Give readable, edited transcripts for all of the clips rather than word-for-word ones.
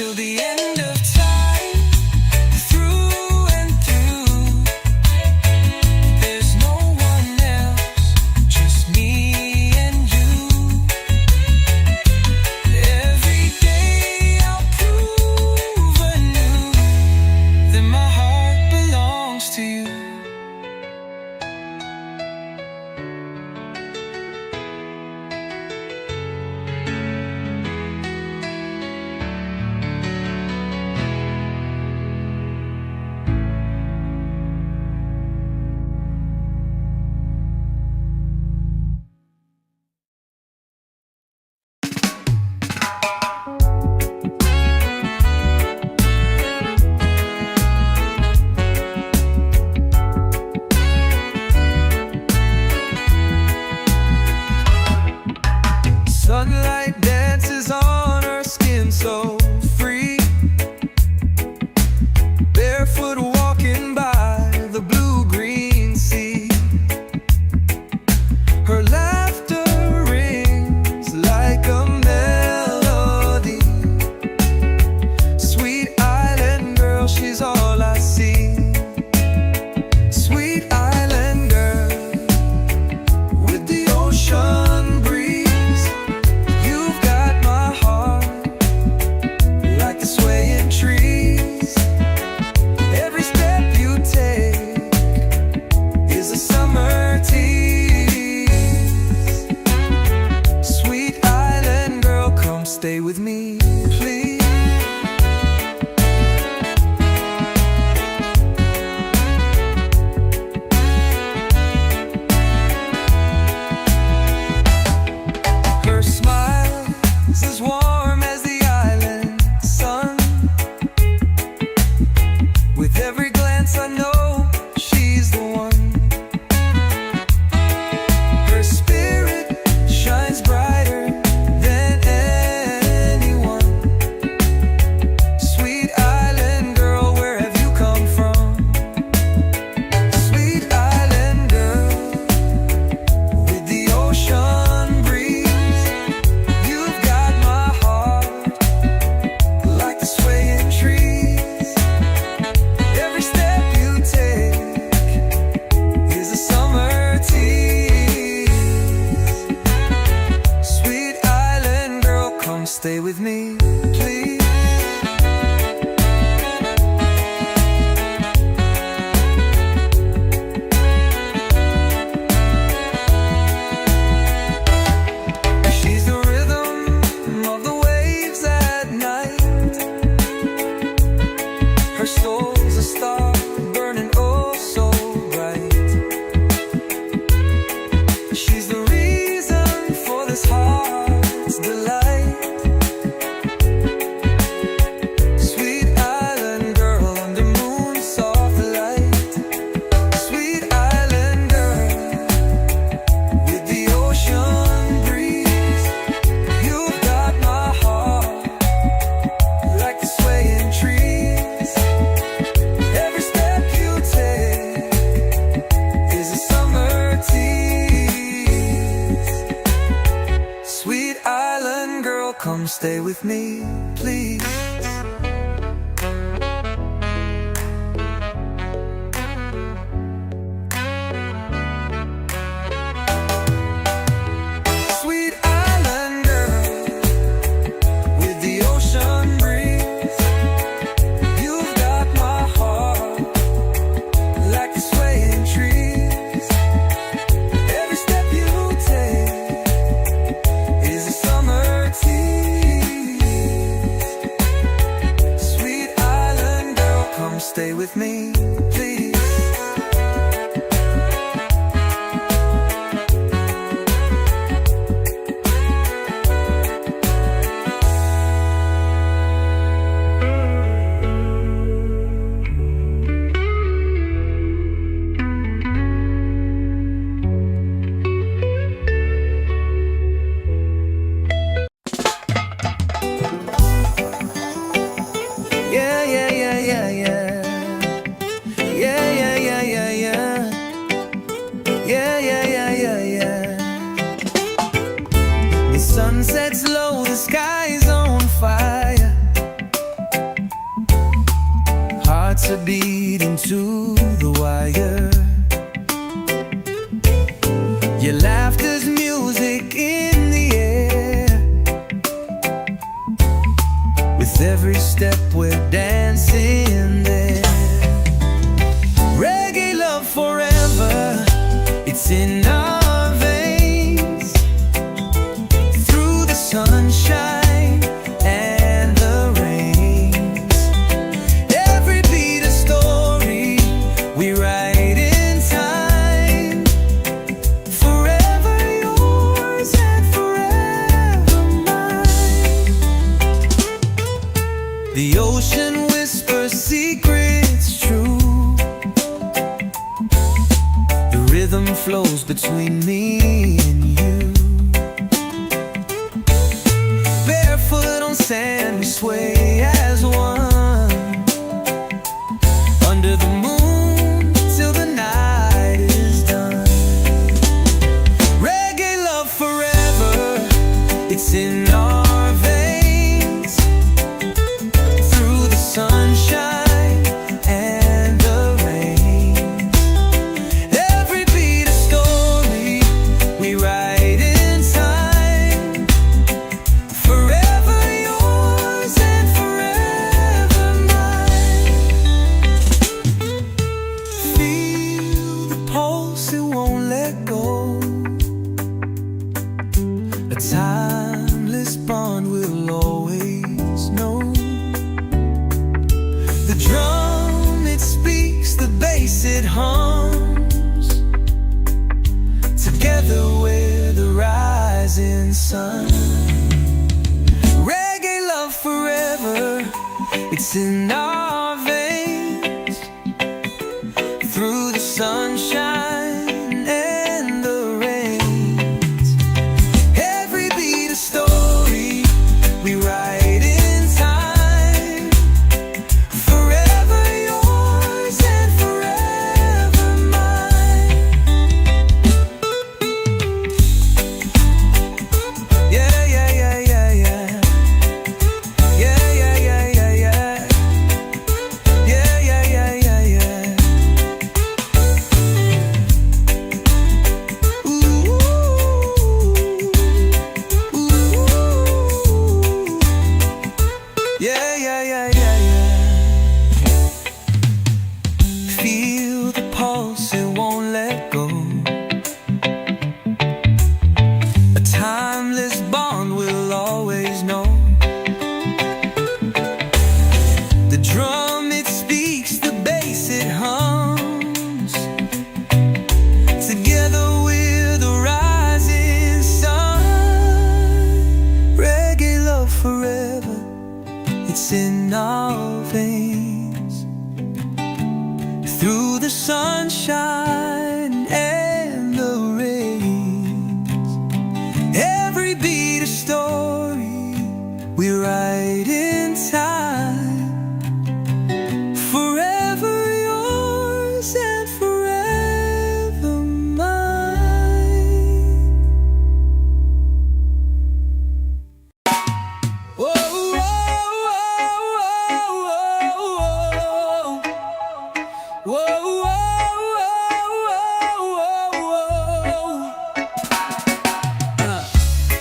till the end of time, through and through. There's no one else, just me and you. Every day I'll prove anew that my heart belongs to you. Sunlight dances on her skin so free, barefoot walking by the blue-green sea. Her laughter rings like a melody. Sweet island girl, she's all I see. Sweet island girl with the ocean breeze. You've got my heart like the swaying trees. Every step you take is a summer tease. Sweet island girl, come stay with me, please. Her smile is as warm as the island sun. With every glance I know she's the one. Her spirit shines brighter than anyone. Sweet island girl, where have you come from? Sweet island girl with the ocean breeze. You've got my heart like the swaying trees. Every step you take is a summer tease. Sweet island girl, come stay with me, please. She's the rhythm of the waves at night. Her soul's a star burning oh so bright. She's the reason for this heart's delight. Sweet island girl under moon's soft light. Sweet island girl with the ocean breeze. You've got my heart like the swaying trees. Every step you take is a summer tease. Sweet island girl, come stay with me, please. Sweet island girl with the ocean breeze. You've got my heart like the swaying trees. Every step you take is a summer tease. Sweet island girl, come stay with me, please. Yeah, yeah, yeah, yeah, yeah. hearts are beating to the wire. Your laughter's music in the air. With every step we're dancing there. Reggae love forever, it's in our veins. Through the sunshine and the rains. Every beat a story we write in time. Forever yours and forever mine. The ocean whispers secrets true. The rhythm flows between me and you. Barefoot on sand we sway as one. Under the moon till the night is done. Reggae love forever, it's in our veins. Through the sunshine and the rain. Every beat a story we write in time. Forever yours and forever mine. Feel the pulse, it won't let go. A timeless bond we'll always know. The drum, it speaks, the bass, it hums. Together we're the rising sun. Reggae love forever, it's in our veins. Through the sunshine and the rains. Every beat a story we write in time. Forever yours and forever mine. Yeah, yeah, yeah, yeah, yeah. Yeah, yeah, yeah, yeah, yeah. Yeah, yeah, yeah, yeah, yeah. Ooh, ooh. Yeah, yeah, yeah, yeah, yeah. Feel the pulse, it won't let go. A timeless bond we'll always know. The drum, it speaks, the bass, it hums. Together we're the rising sun. Reggae love forever, it's in our veins. Through the sunshine and the rains. Every beat a story we write in time. Forever yours and forever mine. Whoa, whoa, whoa, whoa, whoa, whoa.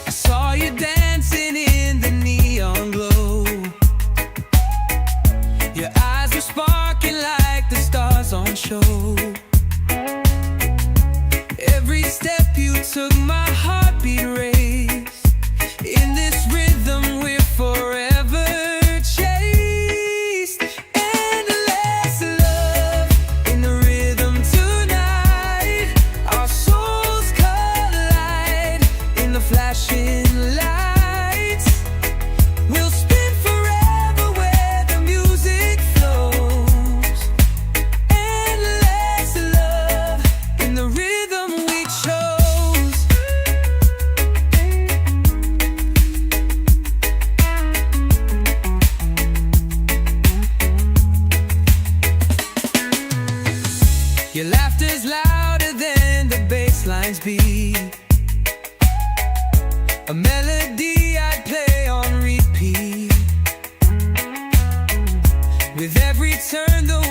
I saw you dancing in the neon glow. Your eyes were sparking like the stars on show. Every step you took, my heartbeat raised. In this rhythm we're forever chased. Endless love in the rhythm tonight. Our souls collide in the flashing lights. We'll spin forever where the music flows. Endless love in the rhythm we chose. Your laughter's louder than the bass line's beat. A melody I'd play on repeat. With every turn the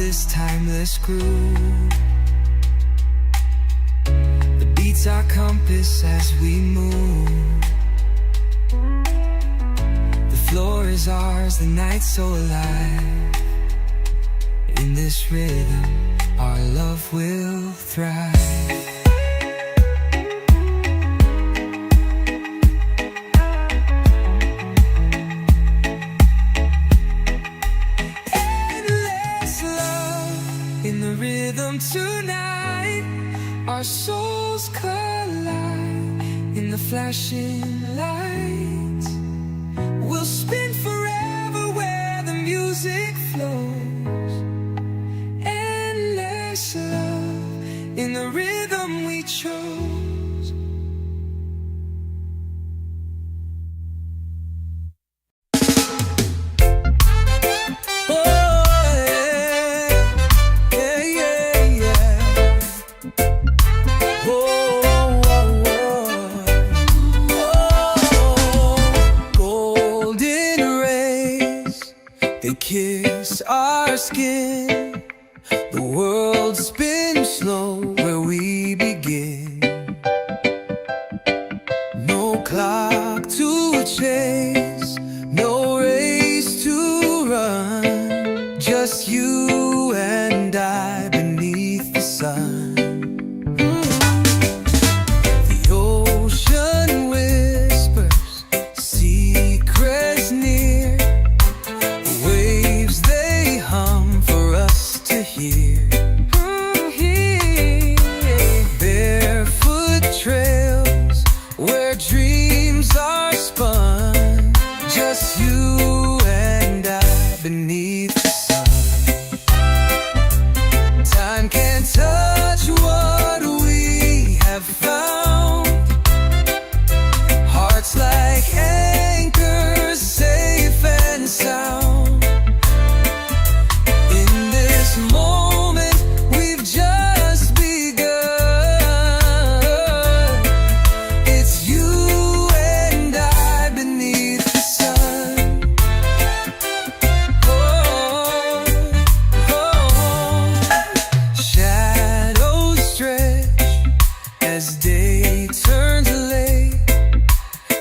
this timeless groove. The beats our compass as we move. The floor is ours, the night's so alive. In this rhythm, our love will thrive. In the rhythm tonight, our souls collide. In the flashing lights, we'll spin forever where the music flows. Endless love in the rhythm we chose. They kiss our skin. The world spins slow where we begin. No clock to chase, no race to run. Just you and I beneath the sun. The ocean whispers secrets near. Barefoot trails where dreams are spun. Just you and I beneath the sun. Time can't touch what we have found. Hearts like anchors, safe and sound. Moment we've just begun. It's you and I beneath the sun. Oh, oh. Shadows stretch as day turns late,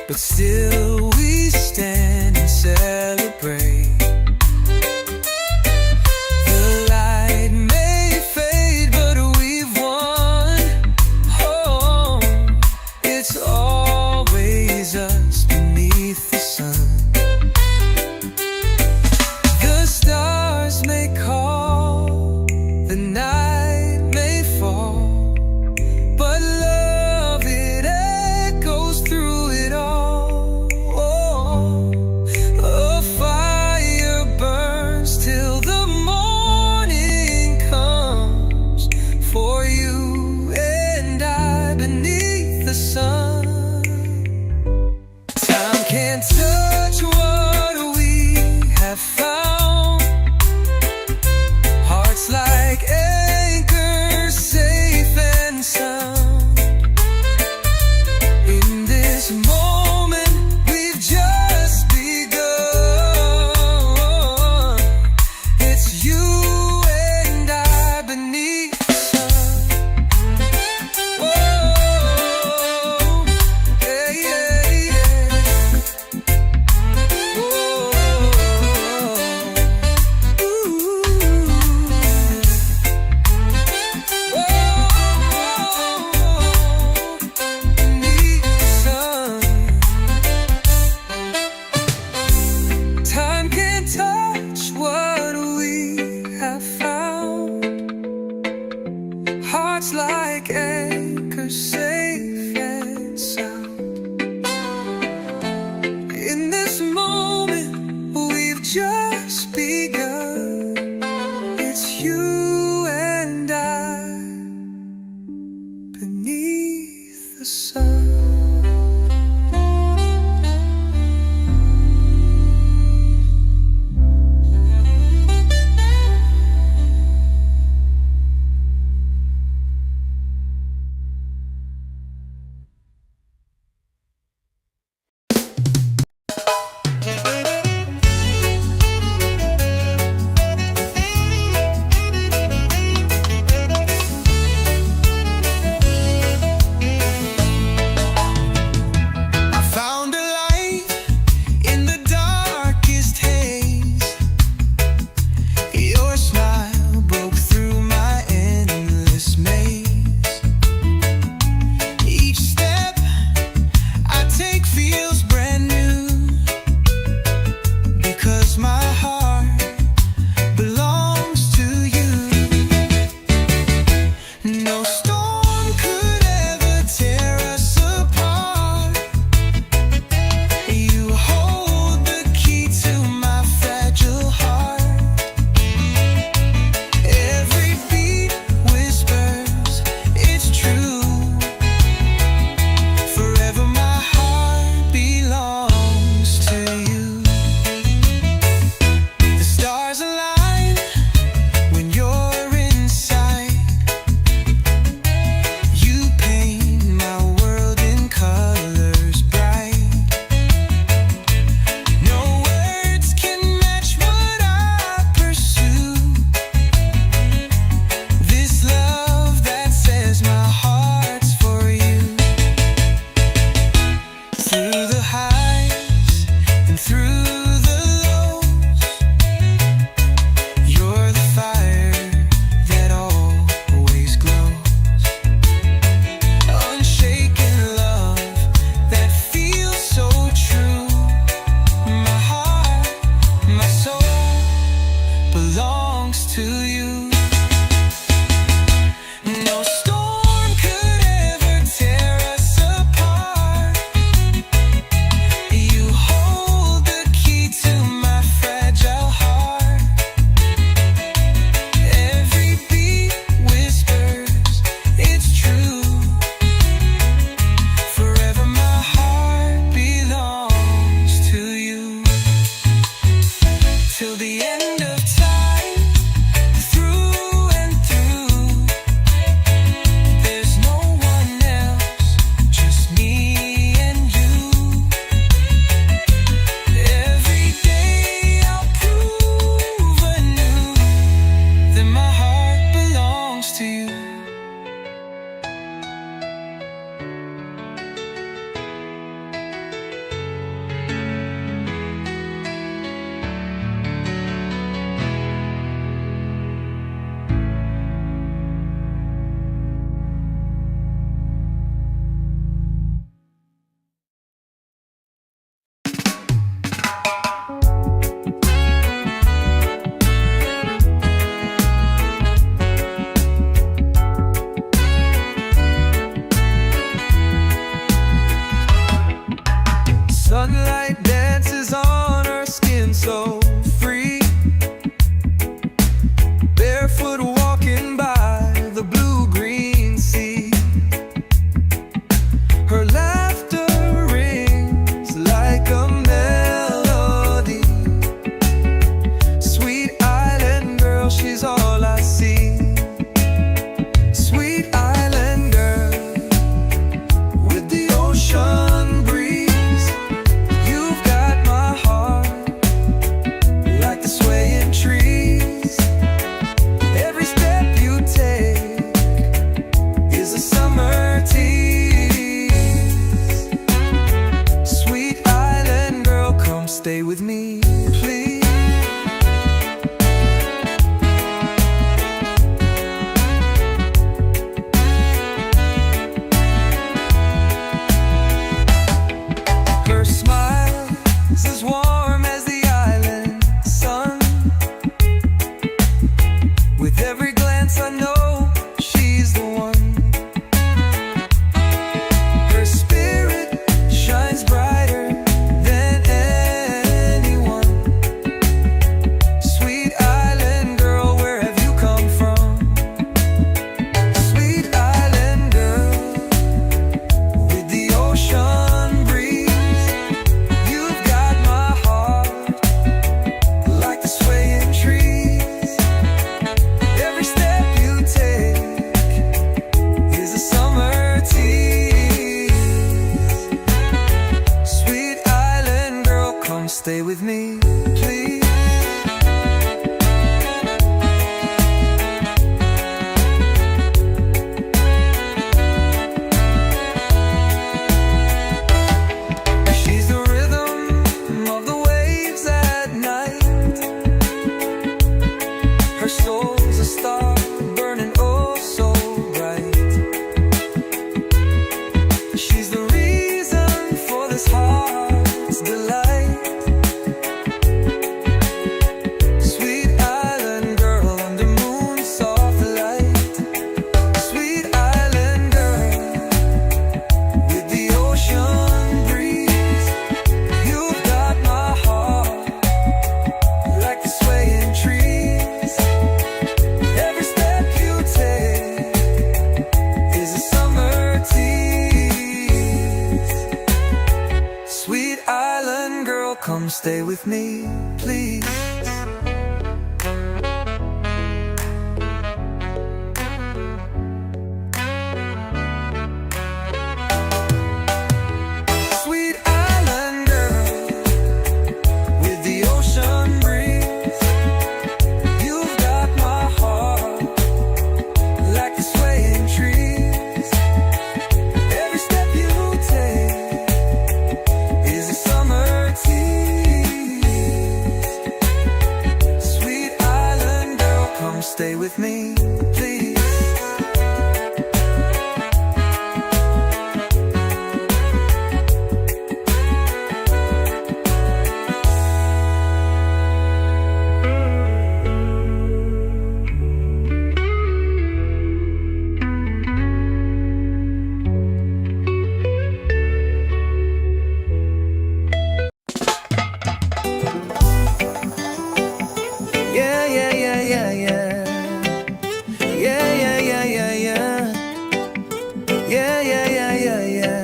but still we stand and celebrate. Touch what we have found. Hearts like anchors, safe and sound. In this moment we've just begun. It's you and I beneath the sun. Oh, yeah, yeah, yeah. Time can't touch what we have found. Hearts like anchors, safe and sound. In this moment we've just begun. It's you and I beneath the sun. stay with me, please. She's the rhythm of the waves at night. Her soul's a star burning oh so bright. She's the reason for this heart's delight. Sweet island girl under moon's soft light. Sweet island girl with the ocean breeze. You've got my heart like the swaying trees. Every step you take is a summer tease. Sweet island girl, come stay with me, please. Sweet island girl with the ocean breeze. You've got my heart like the swaying trees. Every step you take is a summer tease. Sweet island girl, come stay with me, please. Yeah, yeah, yeah, yeah, yeah. Yeah, yeah, yeah, yeah, yeah. Yeah, yeah, yeah, yeah, yeah.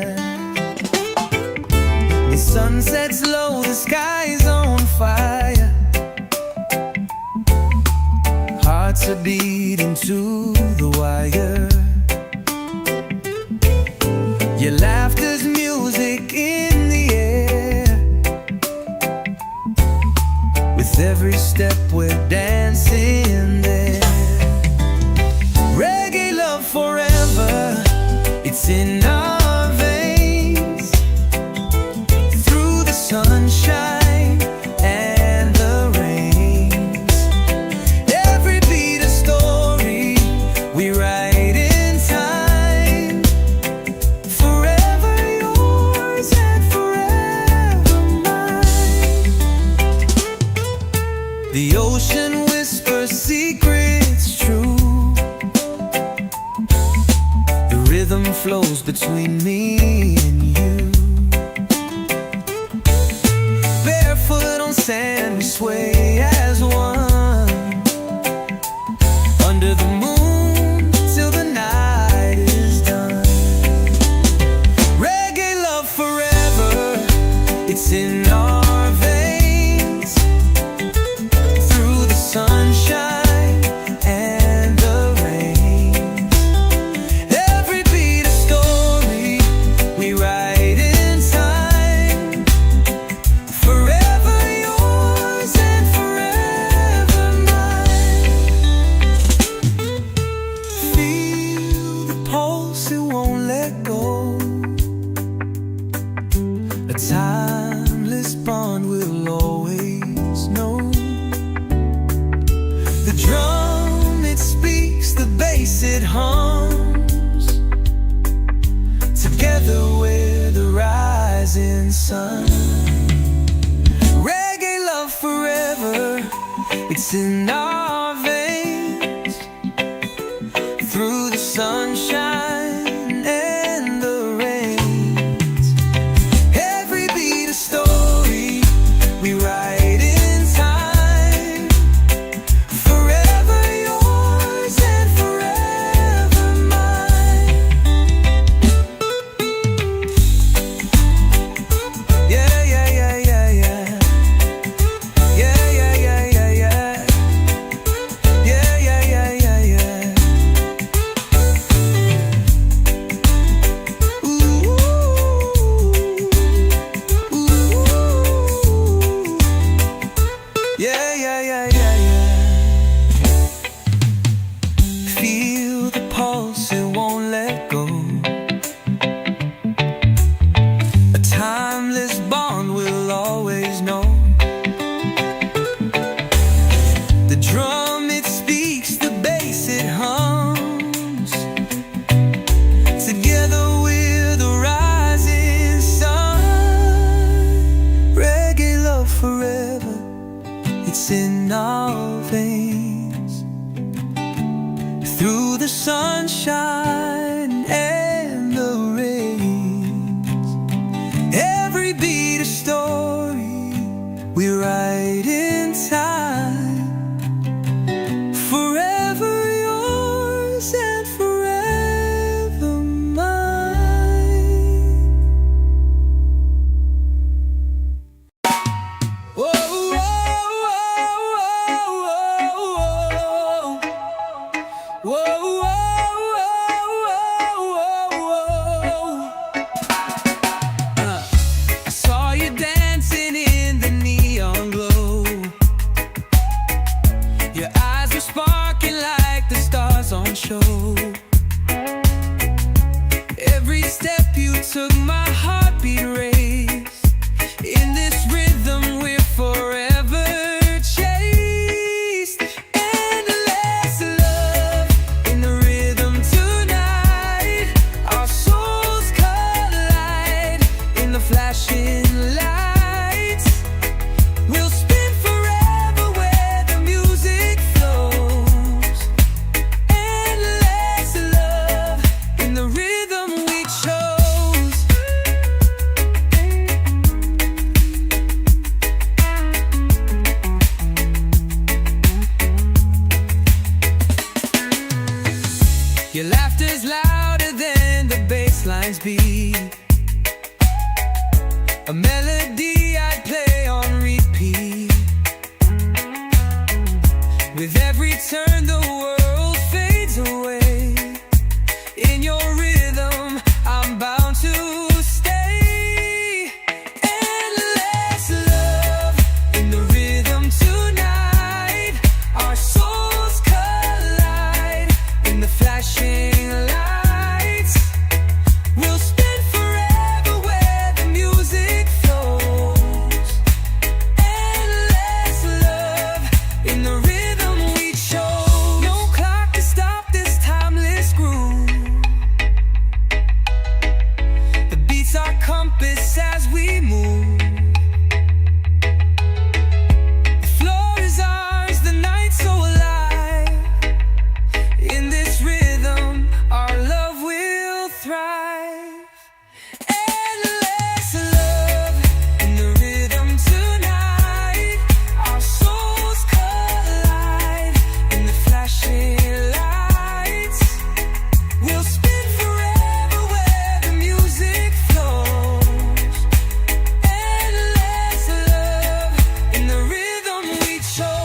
The sun sets low, the sky's on fire. Hearts are beating to the wire. Your laughter's music in the air. With every step we're dancing there. Reggae love forever, it's in our veins. Through the sunshine and the rains. Every beat a story we write in time. Forever yours and forever mine. The ocean whispers secrets true. The rhythm flows between me and you. Barefoot on sand we sway as one. Under the moon till the night is done. Reggae love forever, it's in our veins. Through the sunshine and the rains. Every beat a story we write in time. Forever yours and forever mine. Feel the pulse, it won't let go. A timeless bond we'll always know. The drum, it speaks, the bass, it hums. Together we're the rising sun. Reggae love forever, it's in our veins. Through the sunshine and the rains. Every beat a story we write in time. Forever yours and forever mine. Yeah, yeah, yeah, yeah, yeah. Yeah, yeah, yeah, yeah, yeah. beats in our veins. Through the sunshine and the rains, every beat a story we write in time. Forever yours and forever mine. Whoa, whoa, whoa, whoa, whoa. I saw you dancing in the neon glow. Your eyes were sparking like the stars on show. Every step you took, my heartbeat raised. In this rhythm we're forever chased. Endless love in the rhythm tonight. Our souls collide in the flashing lights. We'll spin forever where the music flows. Endless love in the rhythm we chose. Your laughter's louder than the bass line's beat. A melody I play on repeat. With every turn the world fades away. In your rhythm I'm bound to stay. Endless love in the rhythm tonight. Our souls collide in the flashing lights. We'll spin forever where the music flows. Endless love in the rhythm we chose. No clock to stop this timeless groove. The beats our compass as we move. The floor is ours, the night so alive. In this rhythm our love will thrive. Endless love in the rhythm tonight. Our souls collide in the flashing lights. We'll spin forever where the music flows. Endless love in the rhythm we chose.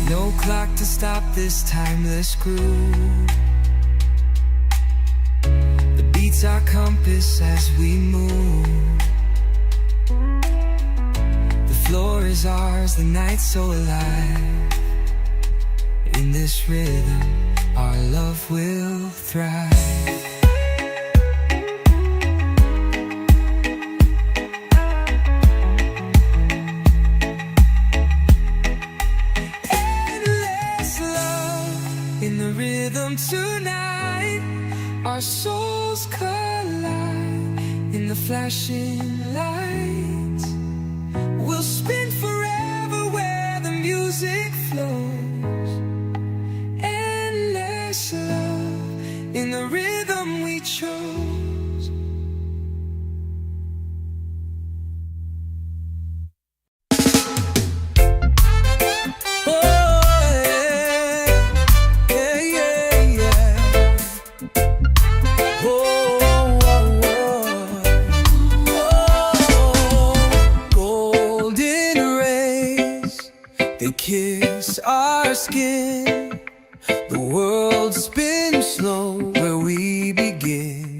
No clock to stop this timeless groove. The beats our compass as we move. The floor is ours, the night so alive. In this rhythm our love will thrive. Endless love in the rhythm tonight. Our souls collide in the flashing lights. We'll spin forever where the music flows. Endless love in the rhythm we chose. Kiss our skin. The world spins slow where we begin.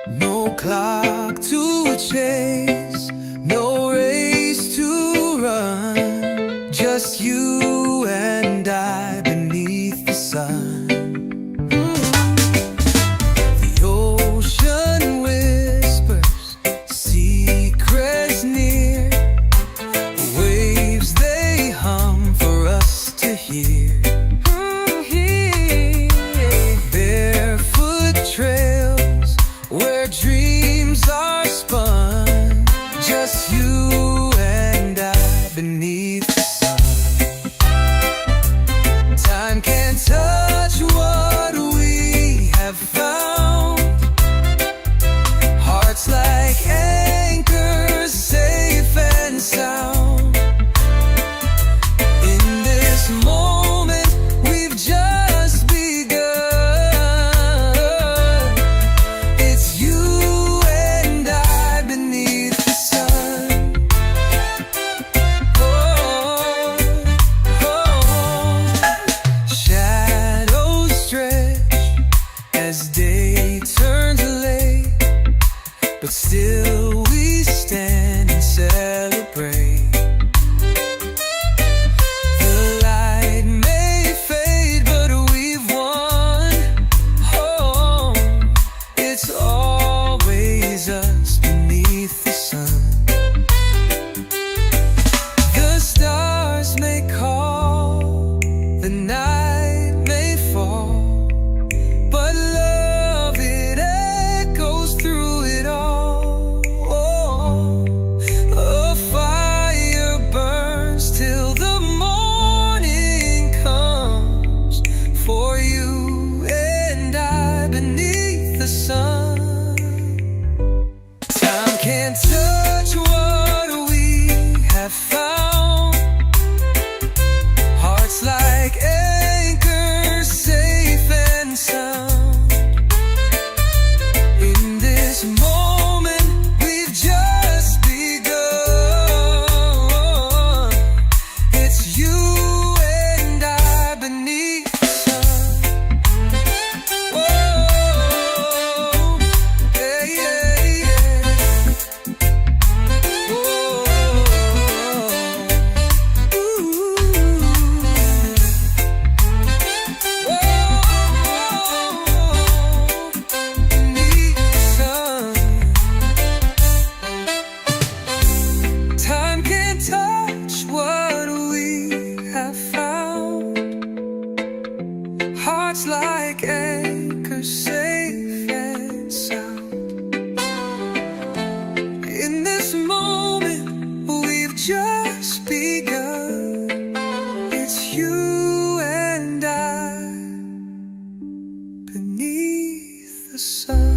No clock to chase, no race to run. Just you and I beneath the sun. The ocean whispers as day turns late, but still we stand and celebrate. The light may fade, but we've won. Oh, it's always us beneath the sun. The stars may call, the night may fall, but love, it echoes through it all. Oh, a fire burns till the morning comes, for you and I beneath the sun. Time can't touch what we have found. Hearts like anchors, safe and sound. In this moment, we've just begun. It's you and I beneath the sun. Whoa, yeah, yeah, yeah. Whoa, ooh. Time can't touch what we have found. Hearts like anchors, safe and sound. In this moment, we've just begun. It's you and I beneath the sun.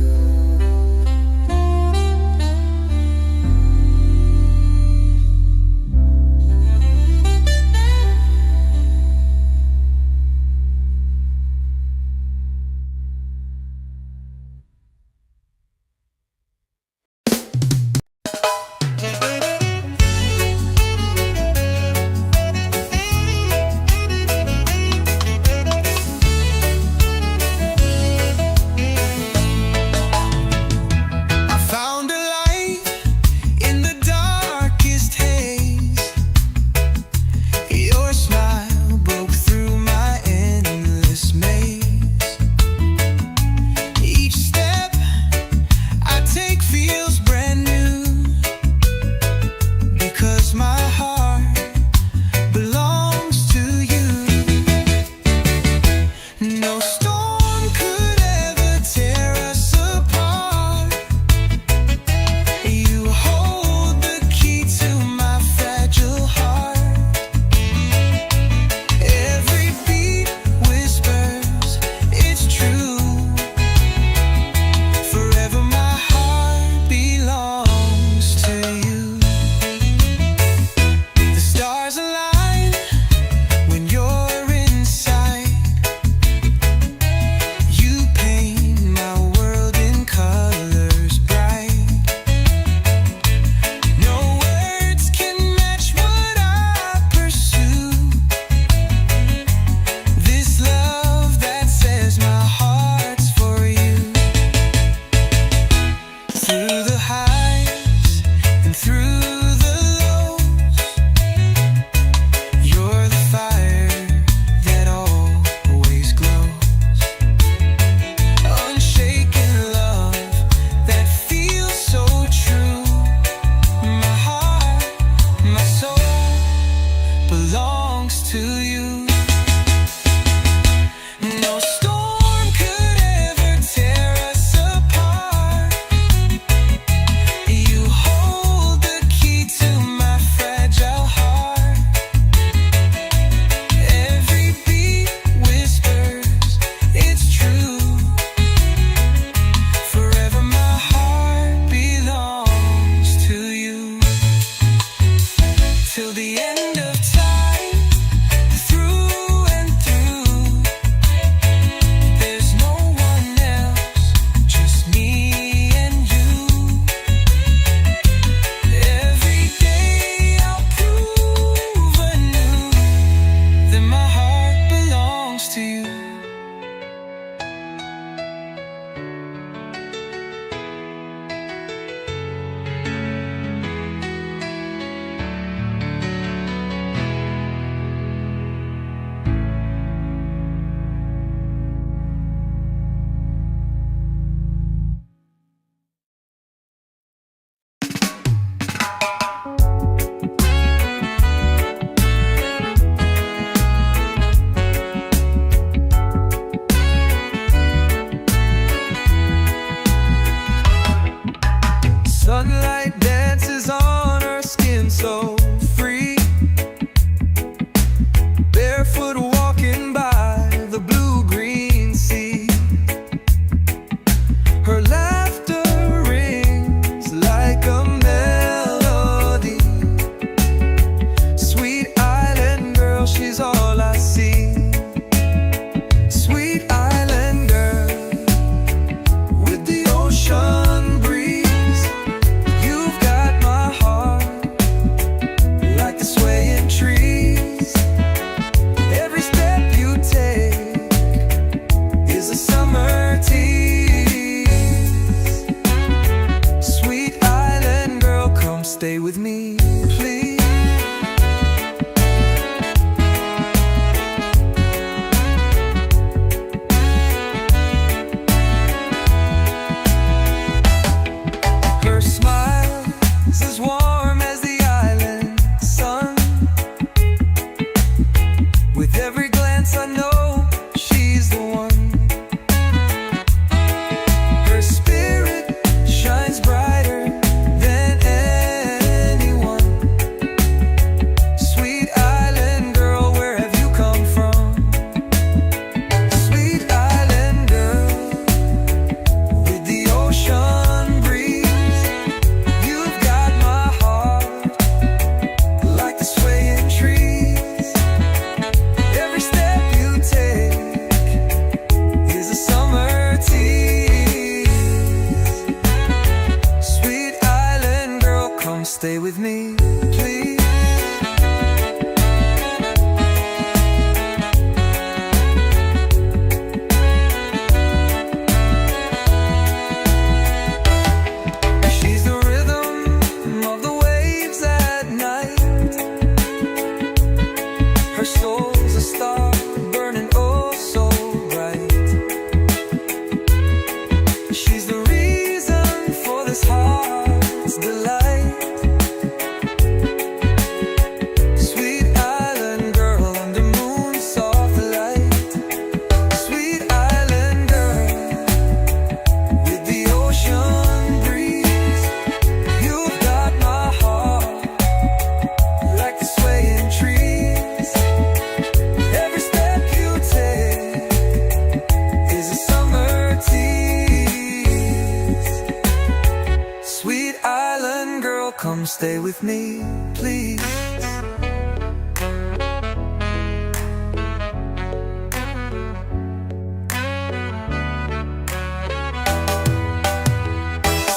stay with me, please.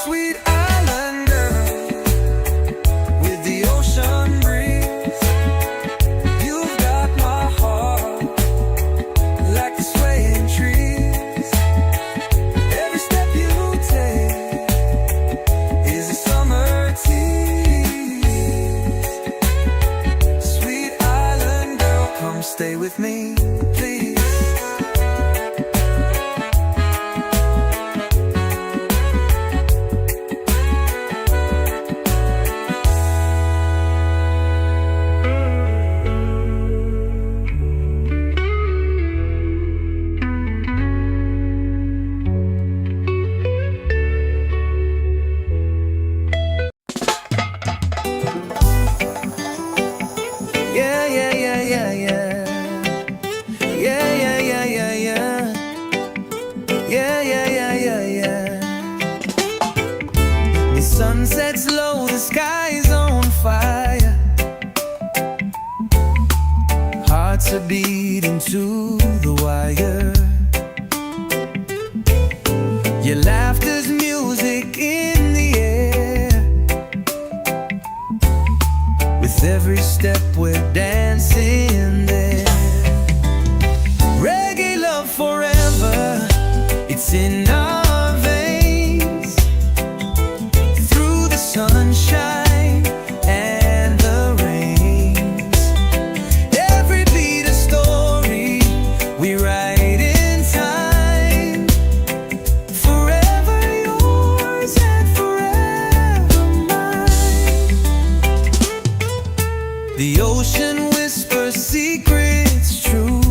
Sweet island girl with the ocean breeze, you've got my heart like the swaying trees. Every step you take is a summer tease. Sweet island girl, come stay with me, please. Yeah, yeah, yeah, yeah, yeah. Yeah, yeah, yeah, yeah, yeah. Yeah, yeah, yeah, yeah, yeah. The sun sets low, the sky's on fire. Hearts are beating to the wire. Your laughter's music in the air. With every step we're dancing there. Reggae love forever, it's in our veins. Through the sunshine and the rains, every beat a story we write in time. Forever yours and forever mine. The ocean whispers secrets true.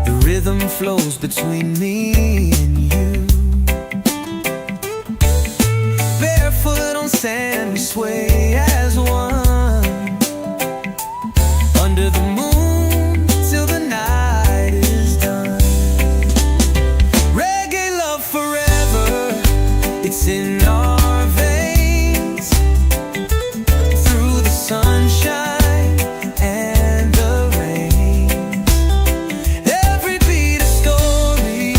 The rhythm flows between me and you. Barefoot on sand we sway as one. Under the moon till the night is done. Reggae love forever, it's in our veins. Through the sunshine and the rains, every beat a story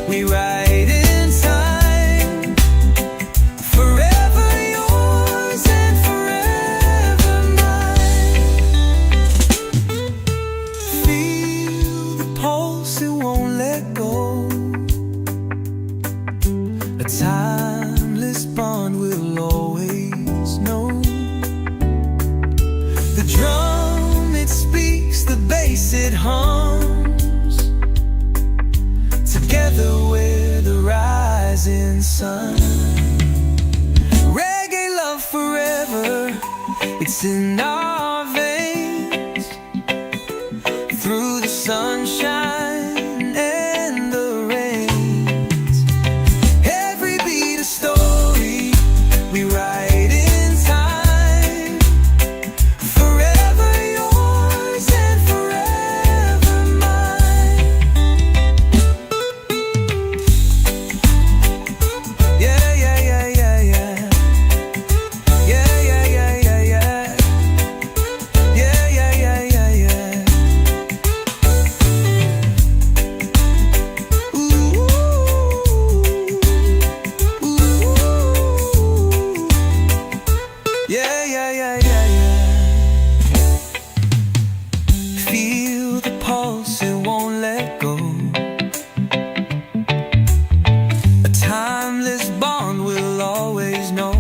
we write in time. Forever yours and forever mine. Feel the pulse, it won't let go. A timeless bond we'll always know. The drum, it speaks, the bass, it hums. Together we're the rising sun. Reggae love forever, it's in our veins. Through the sunshine and the rains, every beat a story we write in time. Forever yours and forever mine. Yeah, yeah, yeah, yeah, yeah. Yeah, yeah, yeah, yeah, yeah. Yeah, yeah, yeah, yeah, yeah. Ooh, ooh. Yeah, yeah, yeah, yeah, yeah. Feel the pulse, it won't let go. A timeless bond we'll always know.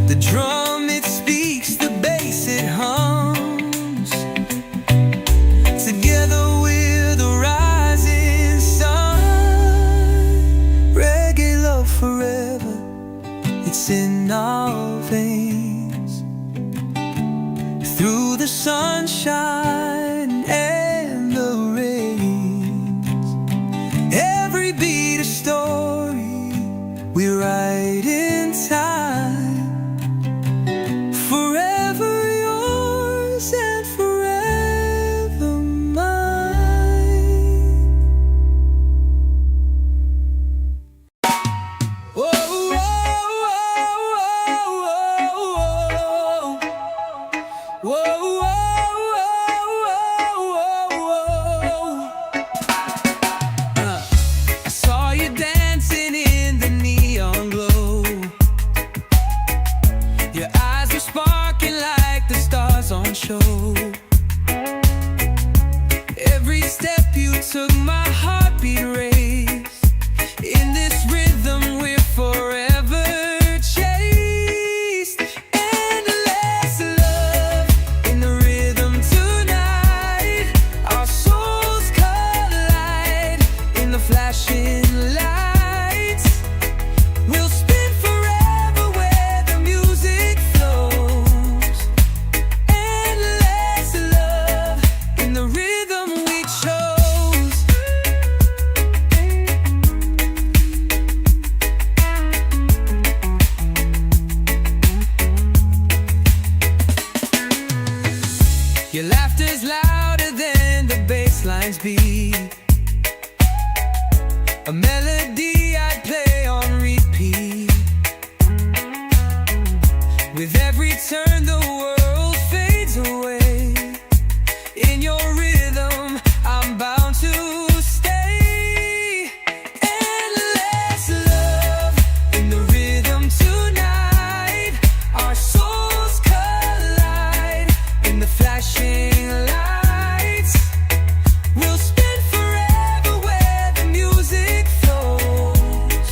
The drum, it speaks, the bass, it hums. Together we're the rising sun. Reggae love forever, it's in our veins. Through the sunshine and the rains, every beat a story we write in time. Forever yours and forever mine. took my heartbeat race. In this rhythm we're forever chased. Endless love in the rhythm tonight. Our souls collide in the flashing lights. We'll spin forever where the music flows. Endless love in the rhythm we chose. Your laughter's louder than the bass line's beat. A melody I play on repeat. With every turn the world fades away. In your rhythm I'm bound to stay. Endless love in the rhythm tonight. Our souls collide in the flashing lights. We'll spin forever where the music flows.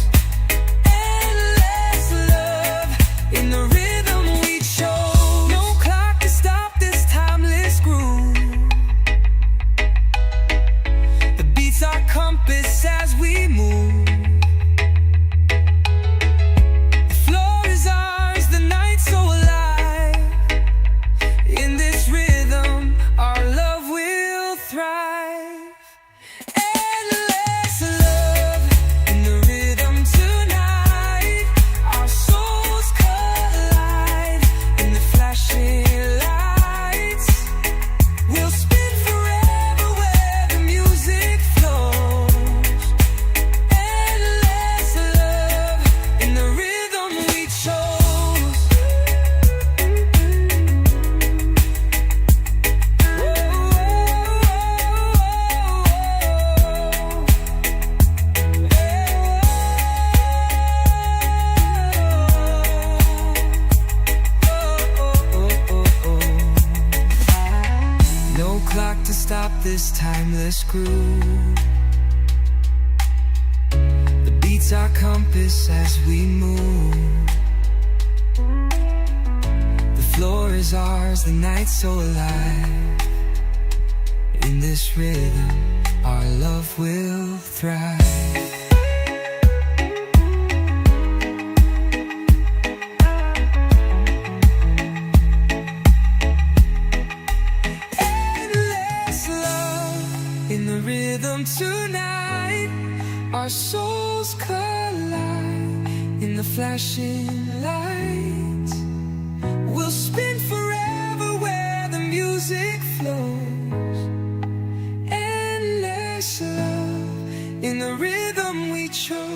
Endless love in the rhythm we chose. No clock to stop this timeless groove. The beats our compass as we move. The floor is ours, the night so alive. In this rhythm our love will thrive. Endless love in the rhythm tonight. Our souls collide in the flashing lights. We'll spin forever where the music flows. Endless love in the rhythm we chose. No clock to stop this timeless groove. The beats our compass as we move. The floor is ours, the night so alive. In this rhythm our love will thrive. Endless love in the rhythm tonight. Our souls collide in the flashing lights. We'll spin forever where the music flows. Endless love in the rhythm we chose.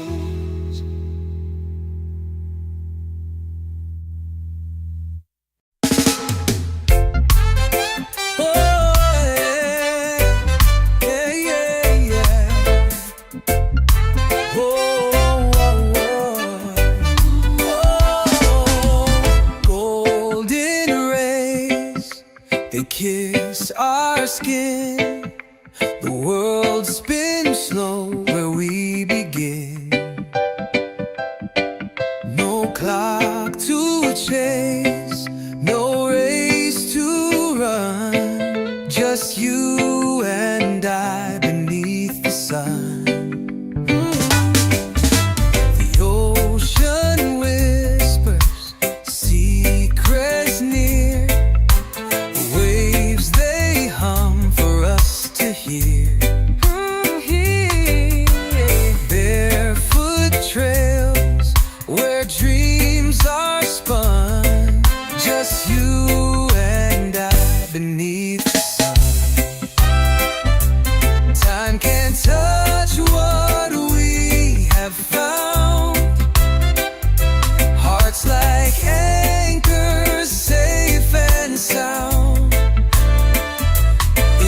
Golden rays, they kiss our skin. The world spins slow where we begin. No clock to chase, no race to run. Just you and I beneath the sun. The ocean whispers secrets near. The waves they hum for us to hear. Barefoot trails where dreams are spun. Just you and I beneath the sun. Time can't touch what we have found. Hearts like anchors, safe and sound.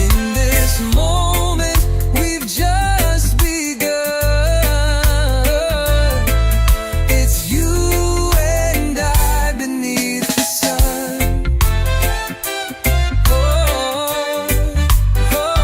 In this moment we've just begun. It's you and I beneath the sun. Oh, oh.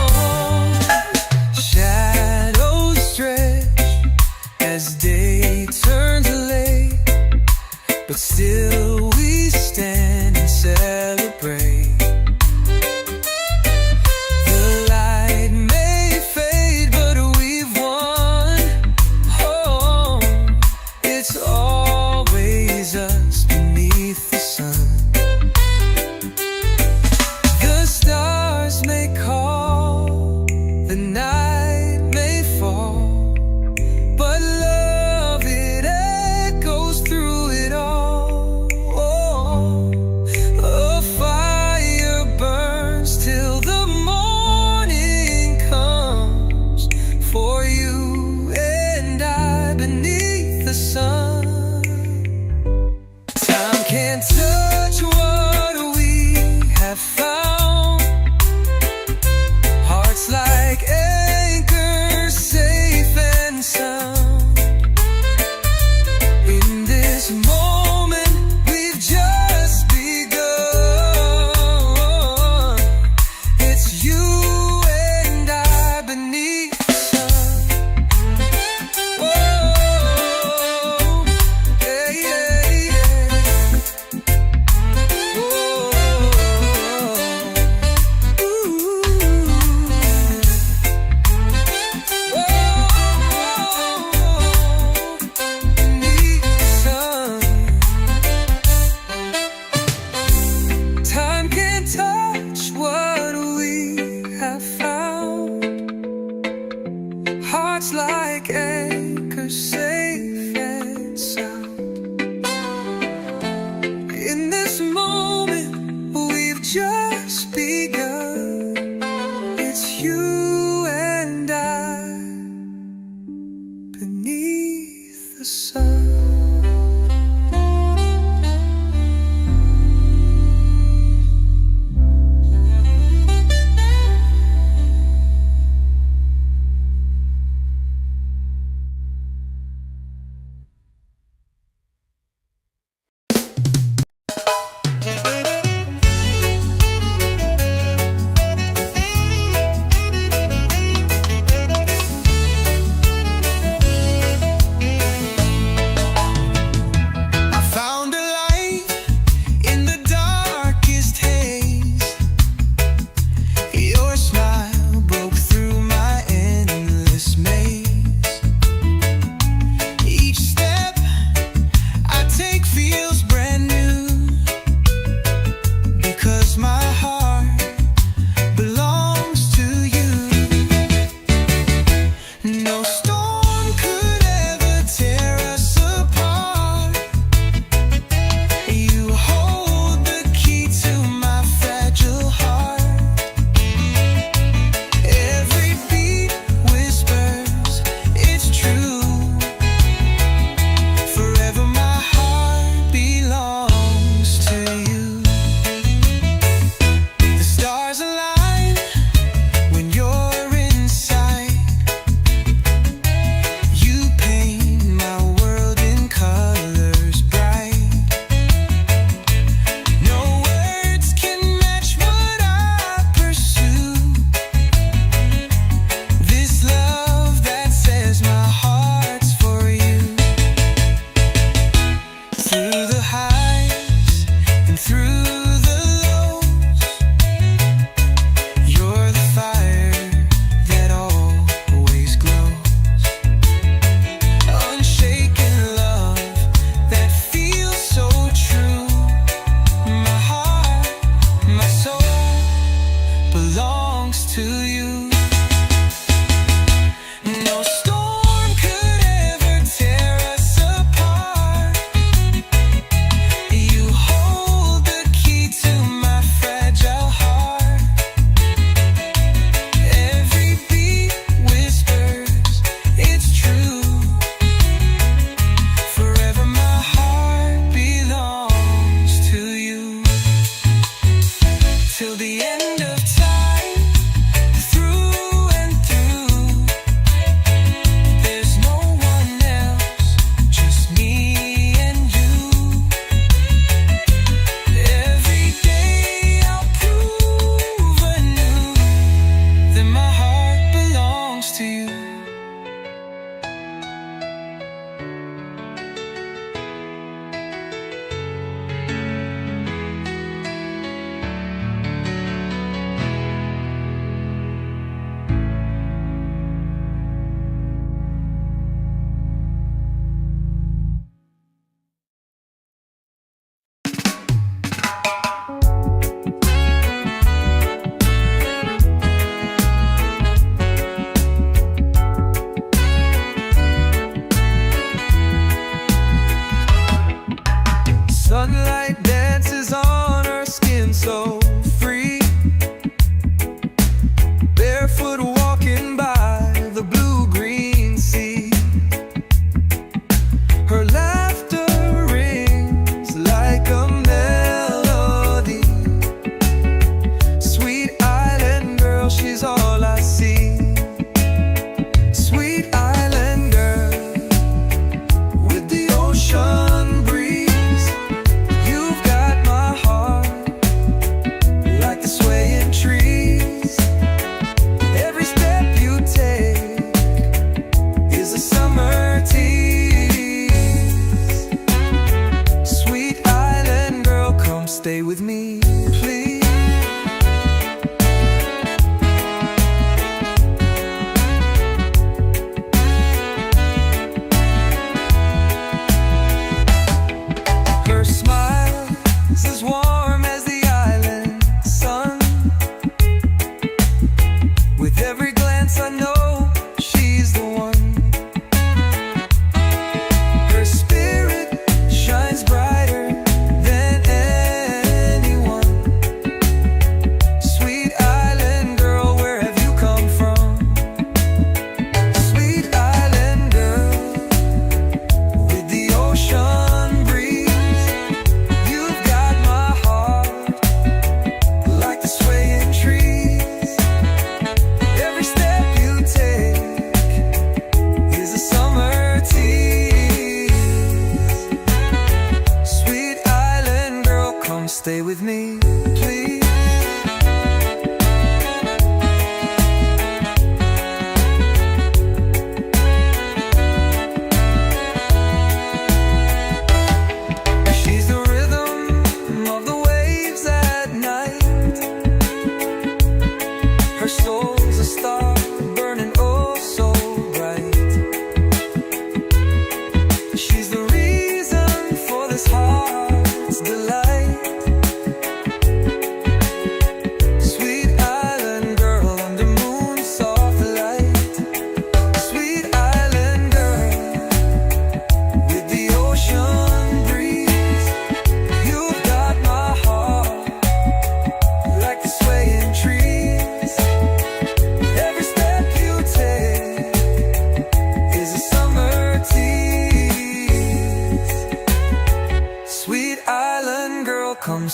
hearts like anchors safe and sound. In this moment we've just begun. It's you and I beneath the sun.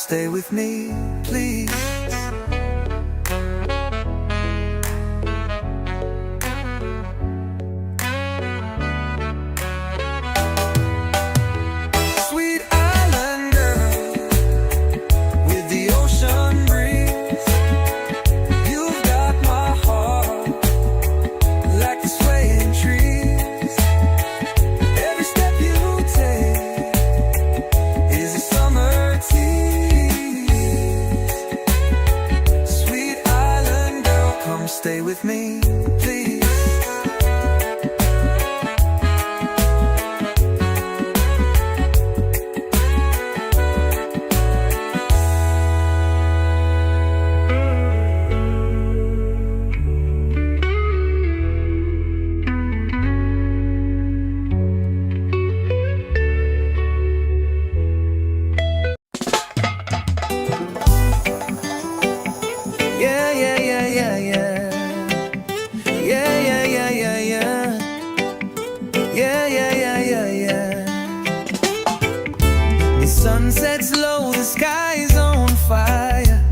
stay with me, please. Sweet island girl with the ocean breeze, you've got my heart like the swaying trees. Every step you take is a summer tease. Sweet island girl, come stay with me, please. Yeah, yeah, yeah, yeah, yeah. Yeah, yeah, yeah, yeah, yeah. Yeah, yeah, yeah, yeah, yeah. The sun sets low, the sky's on fire.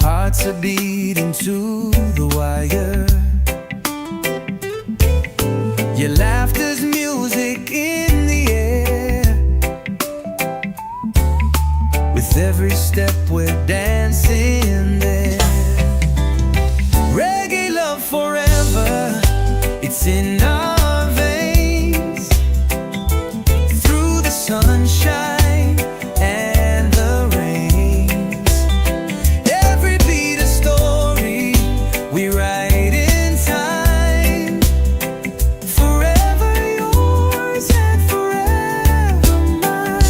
Hearts are beating to the wire. Your laughter's music in the air. With every step we're dancing there. Reggae love forever, it's in our veins. Through the sunshine and the rains, every beat a story we write in time. Forever yours and forever mine.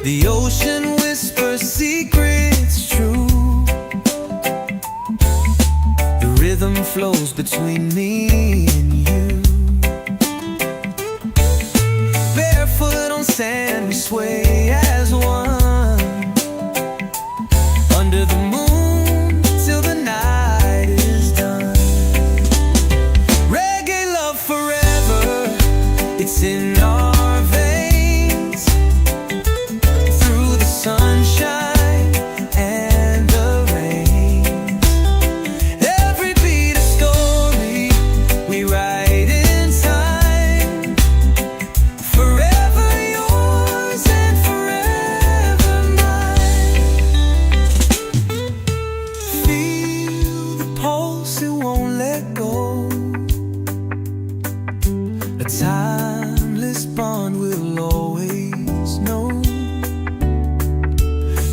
The ocean whispers secrets true. The rhythm flows between me and you. Barefoot on sand we sway as one. Under the moon till the night is done. Reggae love forever, it's in our veins. Through the sunshine and the rain, every beat a story we write in time. Forever yours and forever mine. Feel the pulse, it won't let go. A timeless bond we'll always know.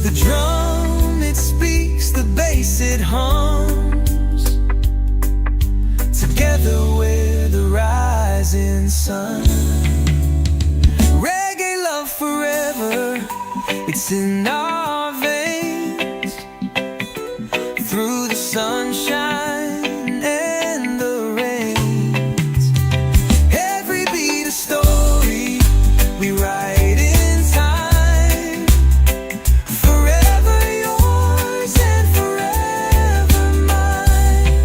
The drum, it speaks, the bass, it hums. Together we're the rising sun. Reggae love forever, it's in our veins. Through the sunshine and the rains, every beat a story we write in time. Forever yours and forever mine.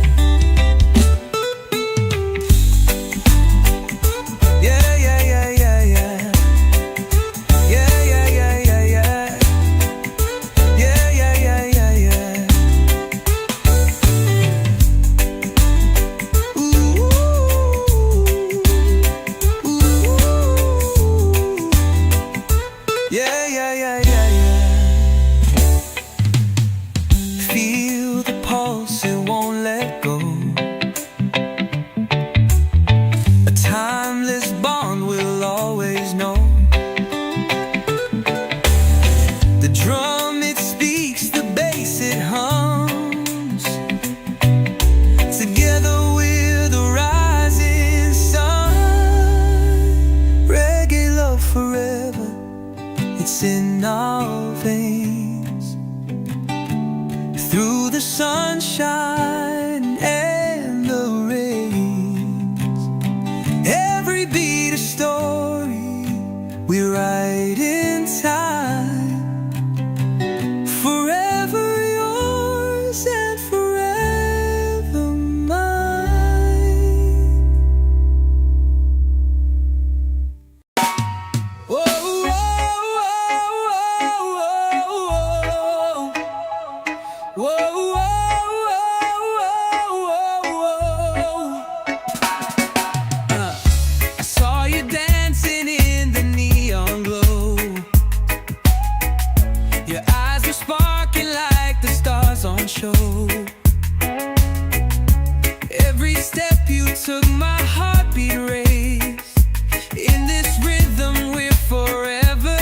Yeah, yeah, yeah, yeah, yeah. Yeah, yeah, yeah, yeah, yeah. Yeah, yeah, yeah, yeah, yeah. Ooh, ooh. Yeah, yeah, yeah, yeah, yeah. Feel the pulse, it won't let go. A timeless bond we'll always know. The drum, it speaks, the bass, it hums. Together we're the rising sun. Reggae love forever, it's in our veins. Through the sunshine and the rains, every beat a story we write in time. Forever yours and forever mine. show. Every step you took, my heartbeat raised. In this rhythm we're forever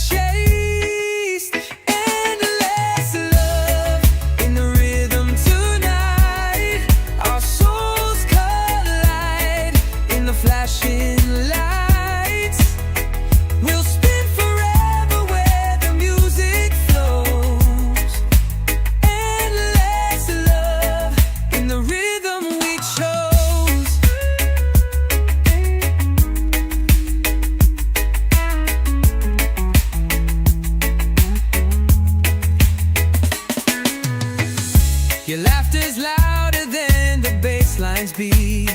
chased. Endless love in the rhythm tonight. Our souls collide in the flashing lights. We'll spin forever where the music flows. Endless love in the rhythm we chose. Your laughter's louder than the bass line's beat.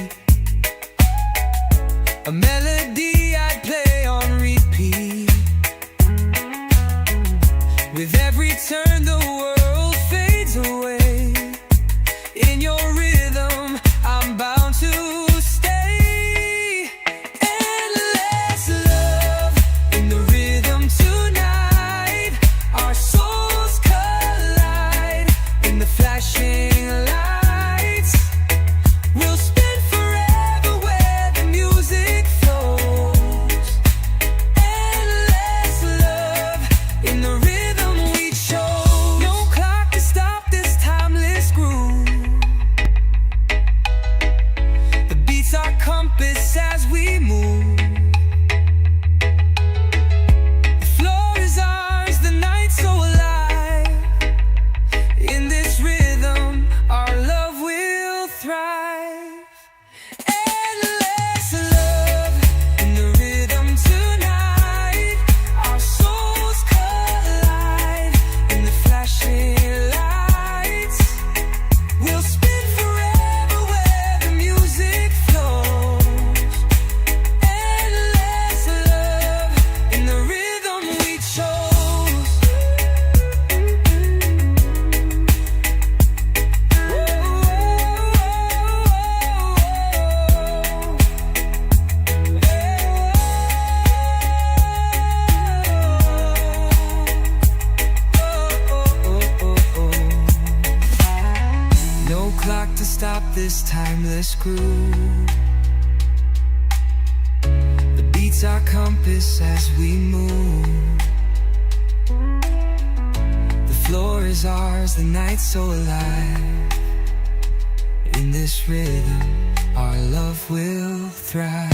A melody I'd play on repeat. With every turn the world fades away. In your rhythm I'm bound to stay. Endless love in the rhythm tonight. Our souls collide in the flashing lights. We'll spin forever where the music flows. Endless love in the rhythm we chose. No clock to stop this timeless groove. The beats our compass as we move. The floor is ours, the night's so alive. In this rhythm our love will thrive. Endless love in the rhythm tonight. Our souls collide in the flashing lights. We'll spin forever where the music flows. Endless love in the rhythm we chose. No clock to stop this timeless groove. The beats our compass as we move. The floor is ours, the night's so alive. In this rhythm our love will thrive.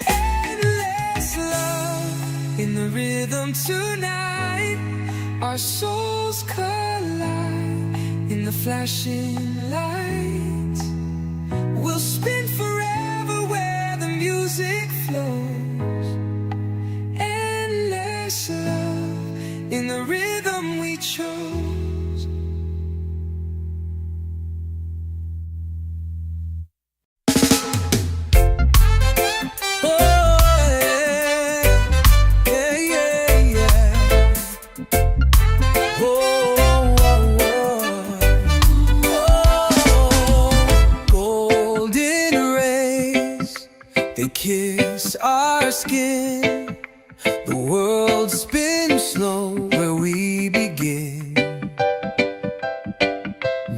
Endless love in the rhythm tonight. Our souls collide in the flashing lights. We'll spin forever where the music flows. Endless love in the rhythm we chose. Golden rays, they kiss our skin. The world spins slow where we begin.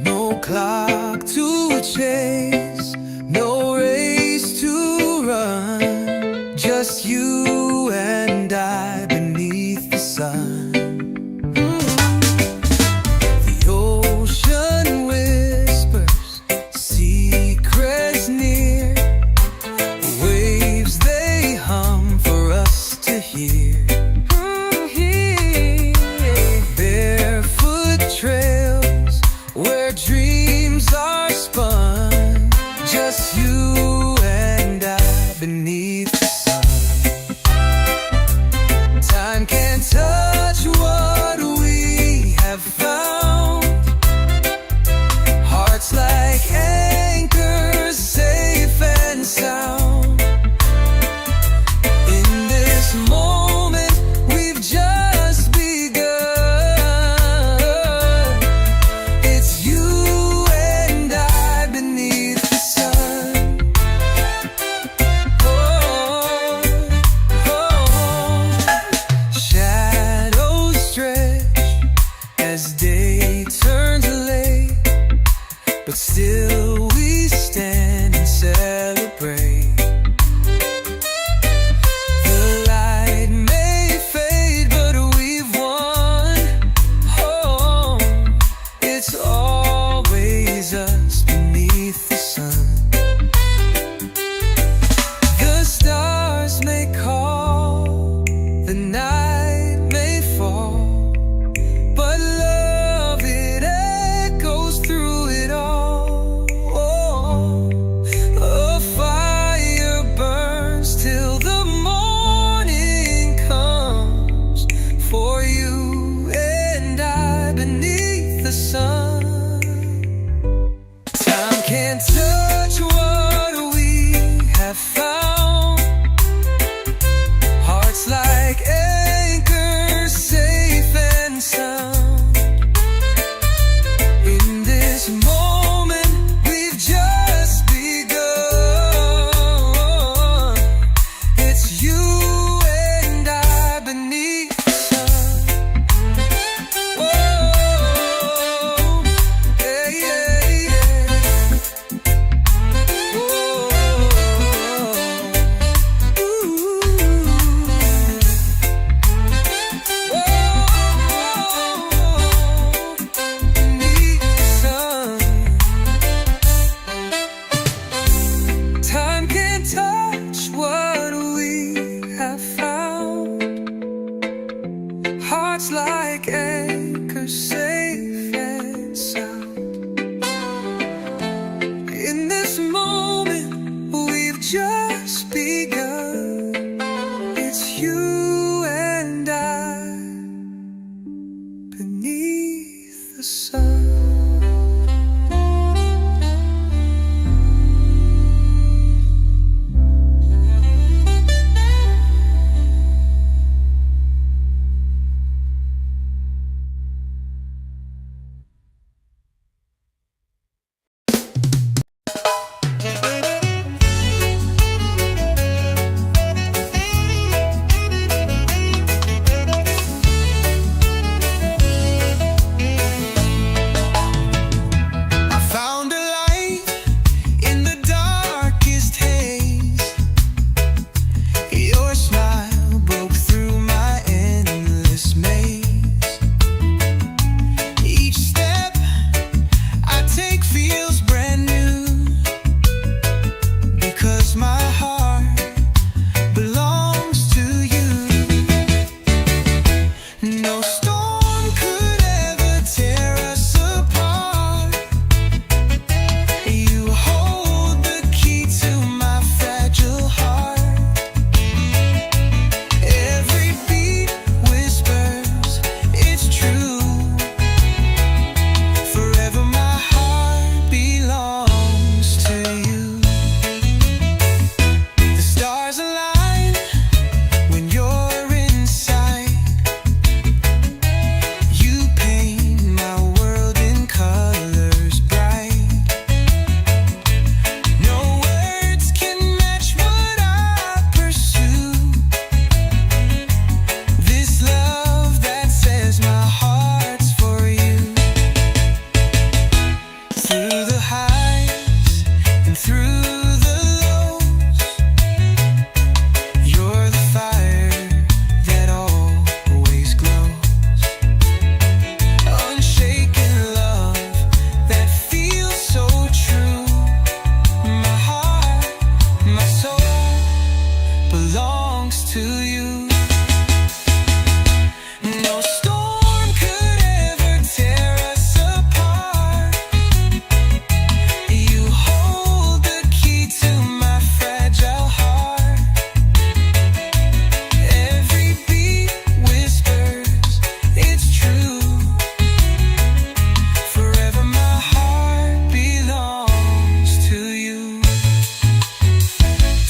No clock to chase, no race to run. Just you and I beneath the sun. The ocean whispers secrets near. The waves they hum for us to hear. Barefoot trails where dreams are spun. Just you and I beneath the sun. begun. It's you and I beneath the sun.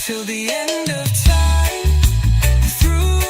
till the end of time. Through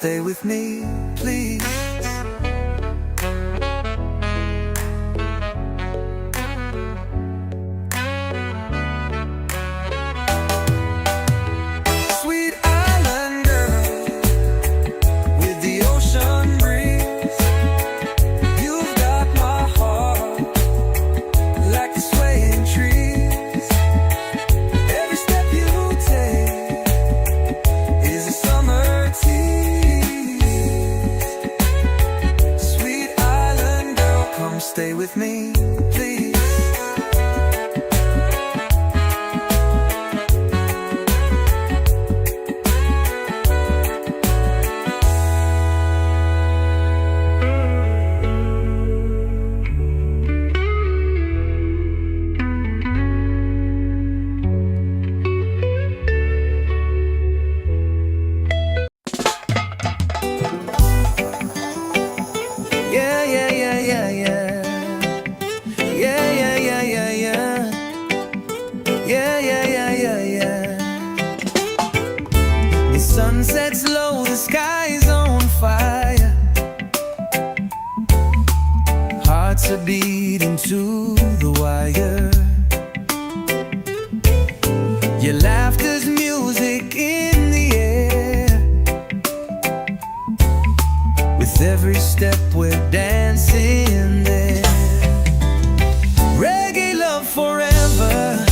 stay with me, please. Sweet island girl with the ocean breeze, you've got my heart like the swaying trees. Every step you take is a summer tease. Sweet island girl, come stay with me, please. Yeah, yeah, yeah, yeah, yeah. Yeah, yeah, yeah, yeah, yeah. Yeah, yeah, yeah, yeah, yeah. The sun sets low, the sky's on fire. Hearts are beating to the wire. Your laughter's music in the air. With every step we're dancing there. Reggae love forever,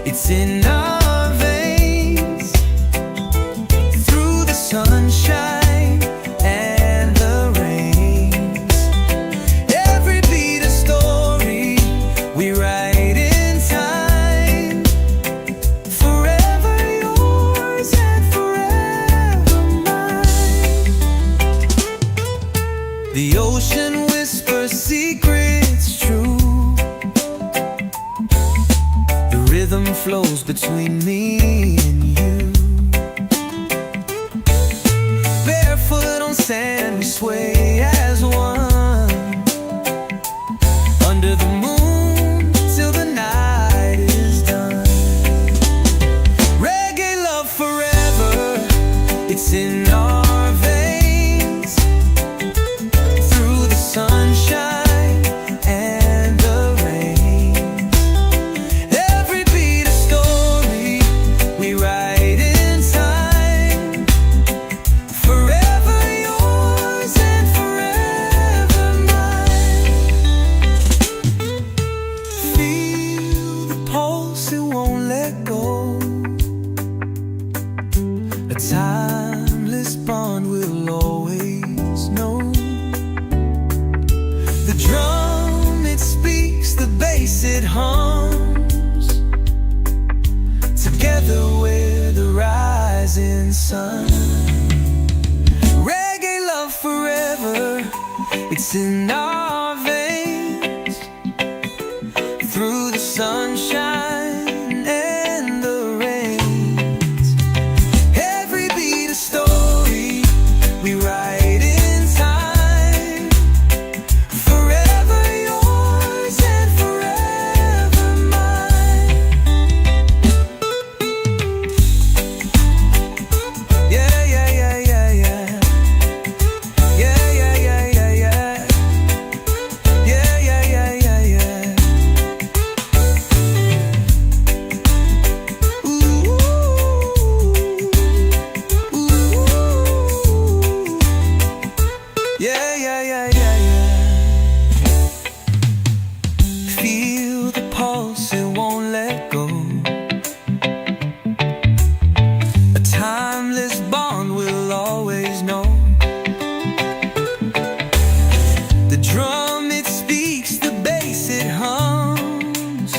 it's in our veins. Through the sunshine and the rains, every beat a story we write in time. Forever yours and forever mine. The ocean whispers secrets true. The rhythm flows between me and you. Barefoot on sand we sway as one. Under the moon till the night is done. Reggae love forever, it's in our veins. Through the sunshine and the rains, every beat a story we write in time. Forever yours and forever mine. Feel the pulse, it won't let go. A timeless bond we'll always know. The drum, it speaks, the bass, it hums. Together we're the rising sun. Reggae love forever, it's in our veins. Through the sunshine and the rains, every beat a story we write in time. Forever yours and forever mine. Yeah, yeah, yeah, yeah, yeah. Yeah, yeah, yeah, yeah, yeah. Yeah, yeah, yeah, yeah, yeah. Ooh, ooh. Yeah, yeah, yeah, yeah, yeah. Feel the pulse, it won't let go. A timeless bond we'll always know. The drum, it speaks, the bass, it hums.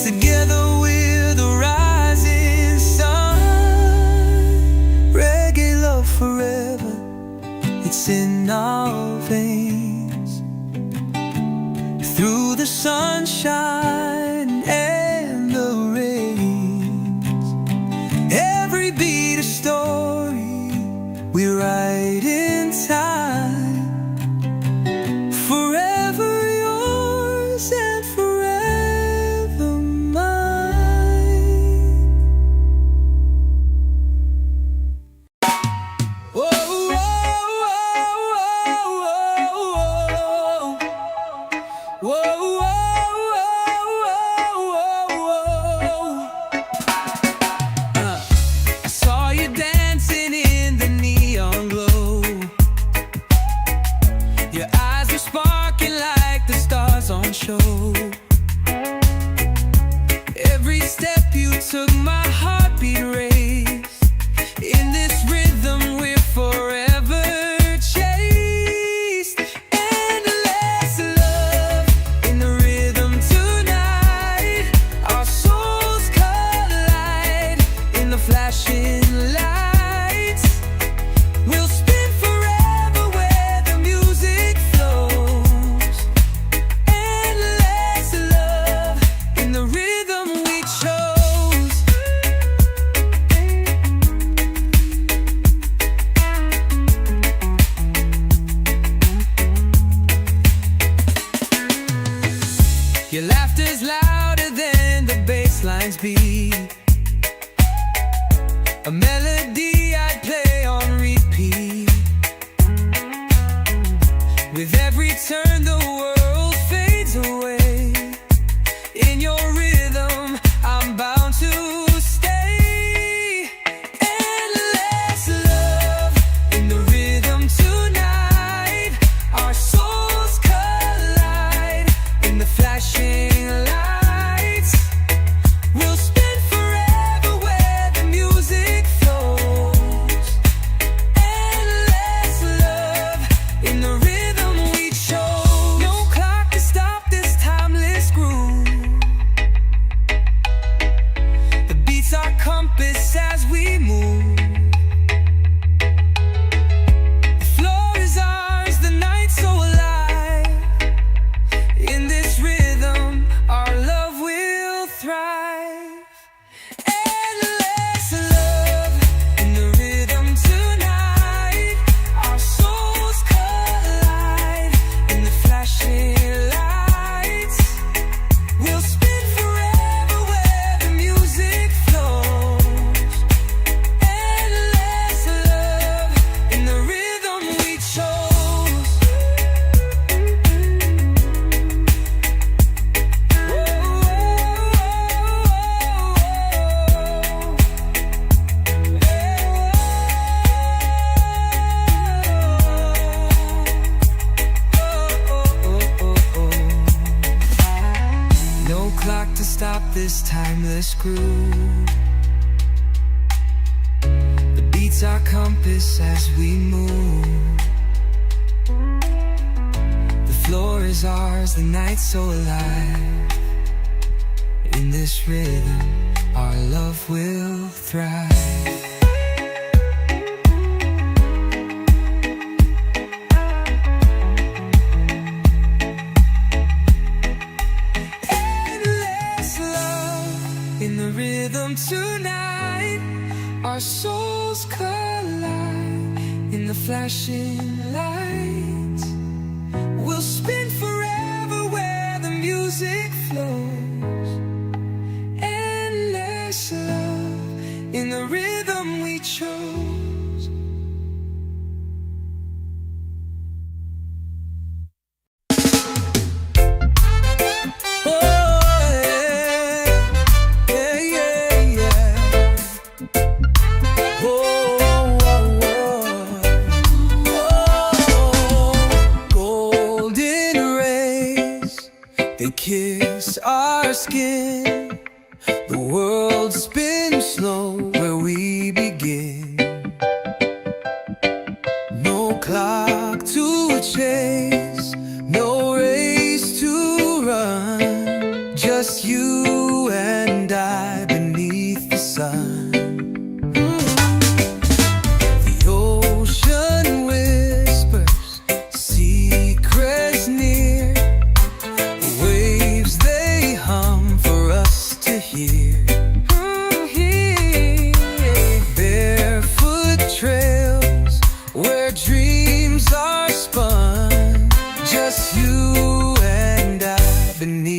Together we're the rising sun. Reggae love forever, it's in our veins. Through the sunshine and the rains, every beat a story we write in time. Forever yours and forever mine. were sparking like the stars on show. Every step you took, my heartbeat raised. In this rhythm we're forever chased. Endless love in the rhythm tonight. Our souls collide in the flashing lights. We'll spin forever where the music flows. Endless love in the rhythm we chose. Your laughter's louder than the bass lines beat. A melody I play on repeat. With every turn the world fades away. In your rhythm I'm bound to stay. Endless love in the rhythm tonight. Our souls collide in the flashing lights. We'll spin forever where the music flows. Endless love in the rhythm we chose. No clock to stop this timeless groove. The beats our compass as we move. The floor is ours, the night so alive. In this rhythm our love will thrive. Endless love in the rhythm tonight. Our souls collide in the flashing lights. We'll spin forever where the music flows. Endless love in the rhythm we chose. No clock to stop this timeless groove. The beats our compass as we move. The floor is ours, the night so alive. In this rhythm our love will thrive. Endless love in the rhythm tonight. Our souls collide in the flashing lights. We'll spin forever where the music flows. Endless love in the rhythm we chose. Golden rays, they kiss our skin. The world spins slow where we begin. No clock to chase, no race to run. Just you and I beneath the sun. The ocean whispers secrets near. The waves they hum for us to hear. Barefoot trails where dreams are spun. Just you and I beneath